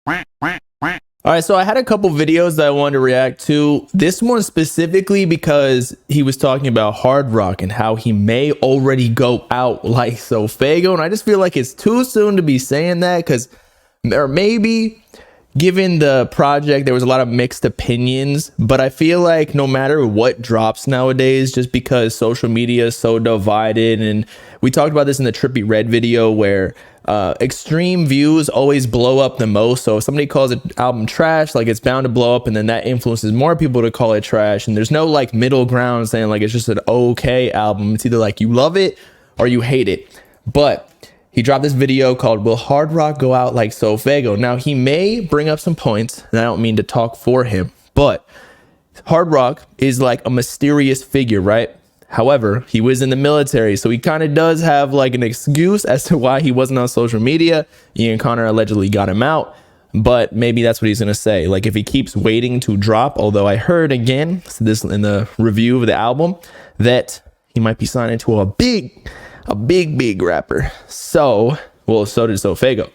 All right, so I had a couple videos that I wanted to react to. This one specifically because he was talking about Hardrock and how he may already go out like SoFaygo. And I just feel like it's too soon to be saying that, because, or maybe given the project, there was a lot of mixed opinions. But I feel like no matter what drops nowadays, just because social media is so divided, and we talked about this in the Trippy Red video where extreme views always blow up the most. So if somebody calls an album trash, like, it's bound to blow up, and then that influences more people to call it trash. And there's no like middle ground saying like it's just an okay album. It's either like you love it or you hate it. But he dropped this video called "Will Hardrock Go Out Like SoFaygo?" Now, he may bring up some points, and I don't mean to talk for him, but Hardrock is like a mysterious figure, right? However, he was in the military, so he kind of does have like an excuse as to why he wasn't on social media. Ian Connor allegedly got him out, but maybe that's what he's going to say. Like, if he keeps waiting to drop, although I heard again, this in the review of the album, that he might be signing to a big rapper. So, well, so did SoFaygo.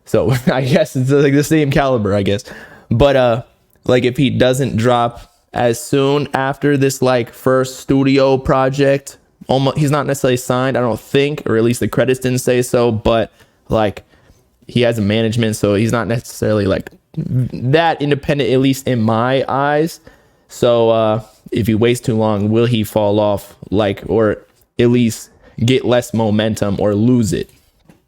So I guess it's like the same caliber, I guess. But like, if he doesn't drop as soon after this like first studio project, almost, he's not necessarily signed, I don't think, or at least the credits didn't say so, but like, he has a management, so he's not necessarily like that independent, at least in my eyes. So if he waits too long, will he fall off, like, or at least get less momentum or lose it?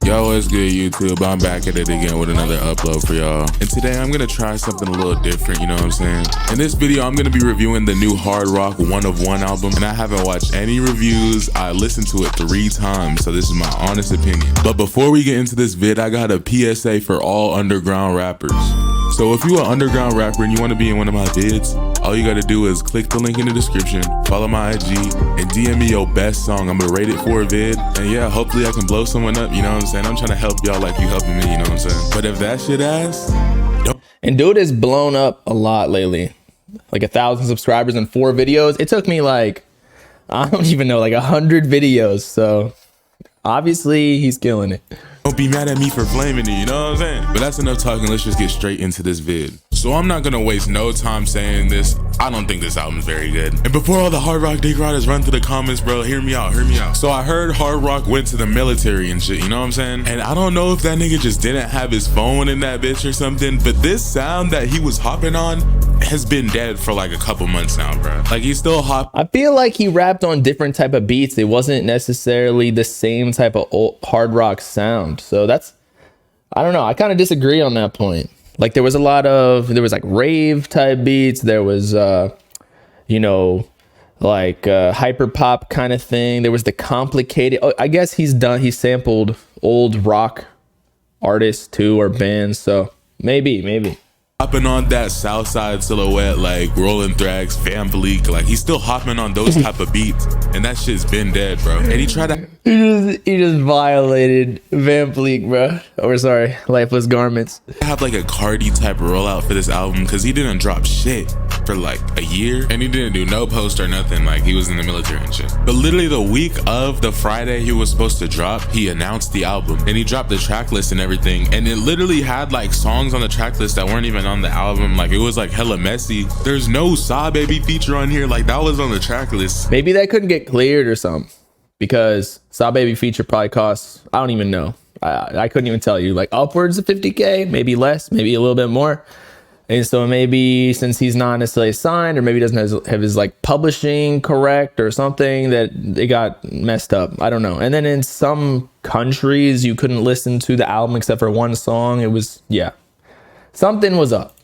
Yo, what's good, YouTube? I'm back at it again with another upload for y'all. And today I'm gonna try something a little different, you know what I'm saying? In this video, I'm gonna be reviewing the new Hardrock 1 of 1 album, and I haven't watched any reviews. I listened to it 3 times, so this is my honest opinion. But before we get into this vid, I got a PSA for all underground rappers. So if you're an underground rapper and you want to be in one of my vids, all you got to do is click the link in the description, follow my IG, and DM me your best song. I'm gonna rate it for a vid, and yeah, hopefully I can blow someone up, you know what I'm saying? I'm trying to help y'all like you helping me, you know what I'm saying? But if that shit ass, and dude has blown up a lot lately, like 1,000 subscribers in 4 videos. It took me like, I don't even know, like 100 videos. So obviously he's killing it. Don't be mad at me for flaming it, you know what I'm saying? But that's enough talking, let's just get straight into this vid. So I'm not gonna waste no time saying this. I don't think this album's very good. And before all the Hardrock dick riders run through the comments, bro, hear me out. So I heard Hardrock went to the military and shit, you know what I'm saying? And I don't know if that nigga just didn't have his phone in that bitch or something, but this sound that he was hopping on has been dead for like a couple months now, bro. Like, he's still I feel like he rapped on different type of beats. It wasn't necessarily the same type of old Hardrock sound. So that's, I don't know. I kind of disagree on that point. Like, there was like rave type beats. There was, you know, like hyper pop kind of thing. There was the complicated. Oh, I guess he sampled old rock artists too, or bands. So maybe. Hopping on that Southside Silhouette, like Rolling Thrax, Van Vliet, like he's still hopping on those type of beats, and that shit's been dead, bro. And he tried to he just violated Van Vliet, bro. Or sorry, Lifeless Garments. Have like a Cardi type rollout for this album, because he didn't drop shit for like a year, and he didn't do no post or nothing. Like, he was in the military and shit. But literally the week of the Friday he was supposed to drop, he announced the album, and he dropped the track list and everything, and it literally had like songs on the track list that weren't even on the album. Like, it was like hella messy. There's no Saw Baby feature on here. Like, that was on the track list. Maybe that couldn't get cleared or something, because Saw Baby feature probably costs, I don't even know. I couldn't even tell you, like upwards of 50K, maybe less, maybe a little bit more. And so maybe since he's not necessarily signed, or maybe doesn't have his like publishing correct or something, that it got messed up. I don't know. And then in some countries you couldn't listen to the album except for one song. It was, yeah, something was up.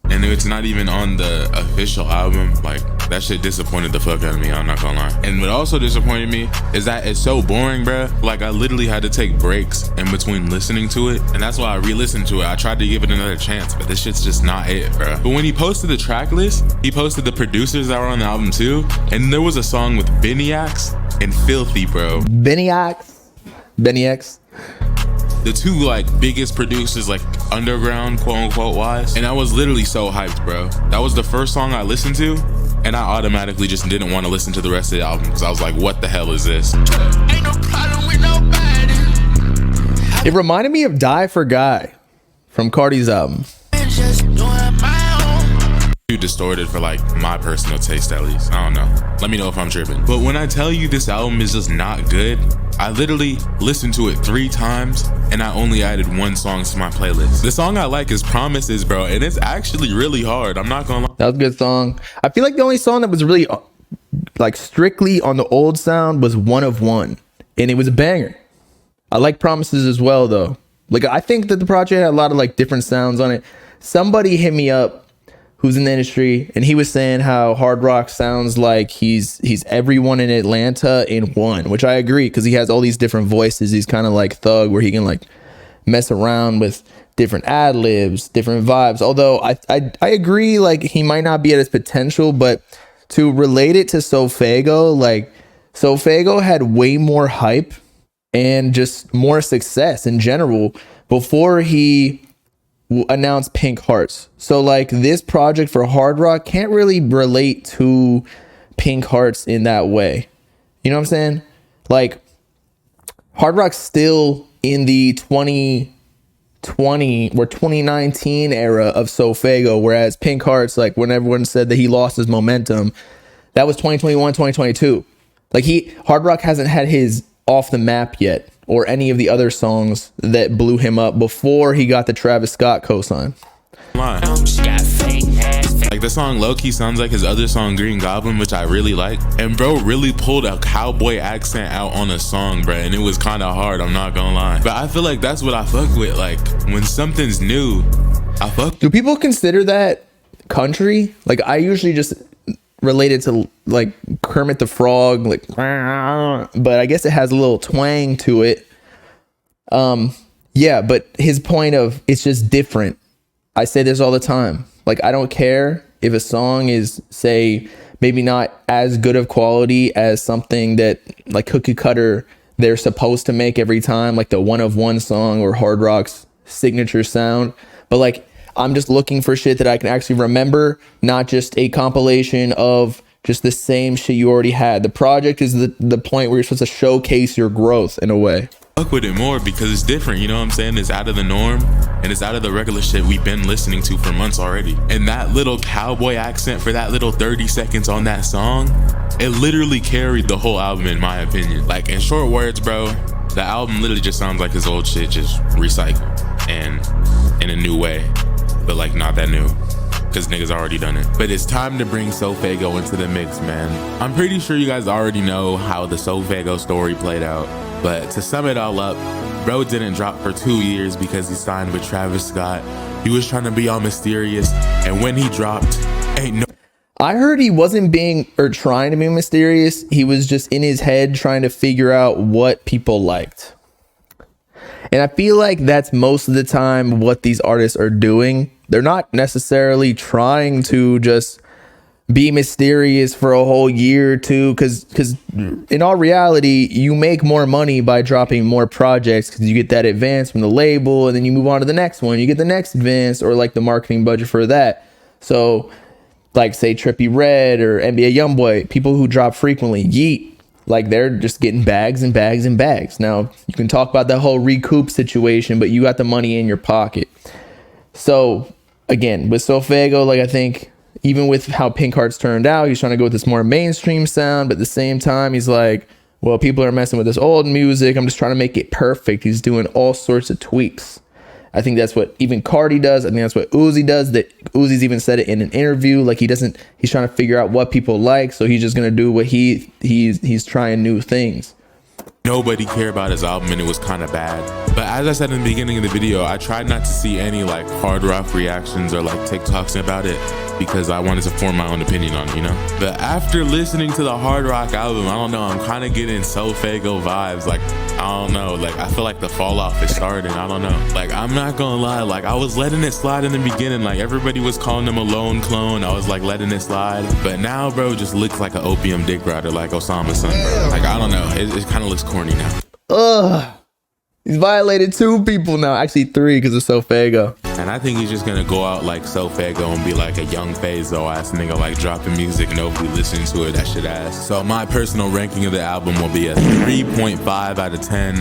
And it's not even on the official album. Like, that shit disappointed the fuck out of me, I'm not gonna lie. And what also disappointed me is that it's so boring, bruh. Like, I literally had to take breaks in between listening to it, and that's why I re-listened to it. I tried to give it another chance, but this shit's just not it, bruh. But when he posted the track list, he posted the producers that were on the album too, and there was a song with Benny X and Filthy, bro. Benny X. The two like biggest producers, like underground, quote unquote wise. And I was literally so hyped, bro. That was the first song I listened to, and I automatically just didn't want to listen to the rest of the album, because I was like, what the hell is this? Ain't no problem with nobody. It reminded me of Die for Guy from Cardi's album. Too distorted for like my personal taste, at least. I don't know. Let me know if I'm tripping. But when I tell you this album is just not good, I literally listened to it 3 times and I only added 1 song to my playlist. The song I like is Promises, bro, and it's actually really hard. I'm not gonna lie. That was a good song. I feel like the only song that was really like strictly on the old sound was One of One, and it was a banger. I like Promises as well though. Like I think that the project had a lot of like different sounds on it. Somebody hit me up who's in the industry, and he was saying how Hardrock sounds like he's everyone in Atlanta in one, which I agree, because he has all these different voices. He's kind of like Thug, where he can like mess around with different ad libs, different vibes. Although I agree, like he might not be at his potential, but to relate it to SoFaygo, like SoFaygo had way more hype and just more success in general before he announced Pink Hearts. So like this project for Hardrock can't really relate to Pink Hearts in that way. You know what I'm saying? Like Hardrock's still in the 2020 or 2019 era of SoFaygo, whereas Pink Hearts, like when everyone said that he lost his momentum, that was 2021, 2022. Like Hardrock hasn't had his Off the Map yet, or any of the other songs that blew him up before he got the Travis Scott cosign. Like the song low-key sounds like his other song Green Goblin, which I really like. And bro really pulled a cowboy accent out on a song, bro, and it was kind of hard, I'm not gonna lie. But I feel like that's what I fuck with. Like when something's new, I fuck. Do people consider that country? Like I usually just related to like Kermit the Frog, like, but I guess it has a little twang to it. Yeah, but his point of it's just different. I say this all the time. Like I don't care if a song is, say, maybe not as good of quality as something that like cookie cutter they're supposed to make every time, like the One of One song or Hardrock's signature sound. But like I'm just looking for shit that I can actually remember, not just a compilation of just the same shit you already had. The project is the point where you're supposed to showcase your growth in a way. Fuck with it more because it's different, you know what I'm saying? It's out of the norm and it's out of the regular shit we've been listening to for months already. And that little cowboy accent for that little 30 seconds on that song, it literally carried the whole album in my opinion. Like in short words, bro, the album literally just sounds like his old shit just recycled and in a new way. But like not that new, because niggas already done it. But it's time to bring SoFaygo into the mix, man. I'm pretty sure you guys already know how the SoFaygo story played out, but to sum it all up, bro didn't drop for 2 years because he signed with Travis Scott. He was trying to be all mysterious, and when he dropped, ain't no. I heard he wasn't being or trying to be mysterious. He was just in his head trying to figure out what people liked. And I feel like that's most of the time what these artists are doing. They're not necessarily trying to just be mysterious for a whole year or two, because in all reality, you make more money by dropping more projects because you get that advance from the label and then you move on to the next one. You get the next advance or like the marketing budget for that. So like say Trippie Redd or NBA Youngboy, people who drop frequently, Yeet, like they're just getting bags and bags and bags. Now you can talk about that whole recoup situation, but you got the money in your pocket. So again, with SoFaygo, like I think even with how Pink Hearts turned out, he's trying to go with this more mainstream sound, but at the same time, he's like, well, people are messing with this old music. I'm just trying to make it perfect. He's doing all sorts of tweaks. I think that's what even Cardi does. I think that's what Uzi does. That Uzi's even said it in an interview. Like he's trying to figure out what people like. So he's just going to do what he's trying new things. Nobody cared about his album and it was kind of bad. But as I said in the beginning of the video, I tried not to see any like Hardrock reactions or like TikToks about it because I wanted to form my own opinion on it, you know? But after listening to the Hardrock album, I don't know, I'm kind of getting SoFaygo vibes. Like, I don't know, like I feel like the fall off is starting. I don't know. Like, I'm not gonna lie, like I was letting it slide in the beginning. Like everybody was calling him a lone clone. I was like letting it slide. But now, bro, just looks like an opium dick rider like Osama's son, bro. Like, I don't know, it kind of looks corny now. Ugh. He's violated 2 people now, actually 3 because of SoFaygo. And I think he's just gonna go out like SoFaygo and be like a young Fayzo ass nigga, like dropping music, nobody listening to it, that shit ass. So my personal ranking of the album will be a 3.5 out of 10.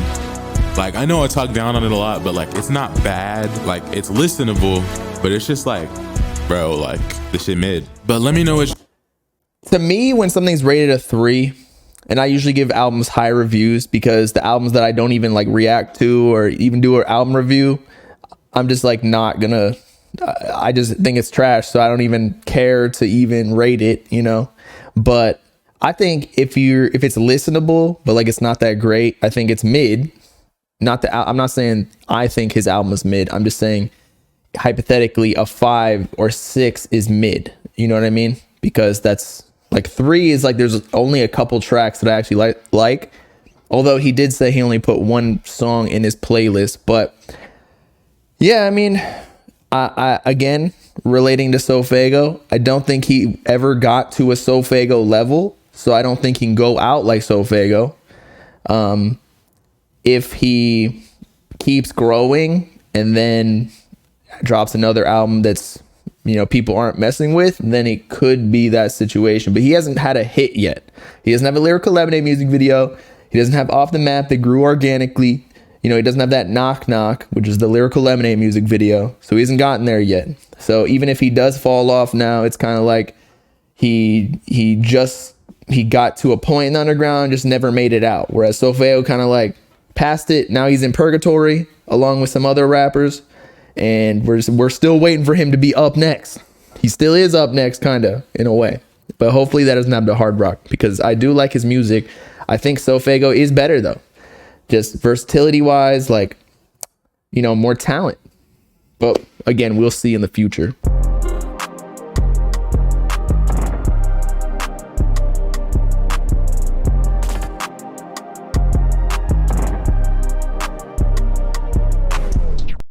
Like, I know I talk down on it a lot, but like, it's not bad. Like, it's listenable, but it's just like, bro, like, this shit mid. But let me know what. To me, when something's rated a 3, and I usually give albums high reviews because the albums that I don't even like react to or even do an album review, I'm just like not gonna. I just think it's trash, so I don't even care to even rate it, you know. But I think if it's listenable, but like it's not that great, I think it's mid. I'm not saying I think his album is mid. I'm just saying hypothetically a 5 or 6 is mid. You know what I mean? Because that's like 3 is like there's only a couple tracks that I actually like. Although he did say he only put one song in his playlist, but yeah, I mean, I again relating to SoFaygo, I don't think he ever got to a SoFaygo level, so I don't think he can go out like SoFaygo. If he keeps growing and then drops another album that's, you know, people aren't messing with, then it could be that situation. But he hasn't had a hit yet. He doesn't have a Lyrical Lemonade music video. He doesn't have Off the Map that grew organically. You know, he doesn't have that Knock Knock, which is the Lyrical Lemonade music video. So he hasn't gotten there yet. So even if he does fall off now, it's kind of like he got to a point in the underground, just never made it out. Whereas SoFaygo kind of like passed it. Now he's in purgatory along with some other rappers, and we're still waiting for him to be up next. He still is up next, kind of, in a way, but hopefully that doesn't happen to Hardrock, because I do like his music. I think SoFaygo is better though, just versatility wise, like, you know, more talent. But again, we'll see in the future.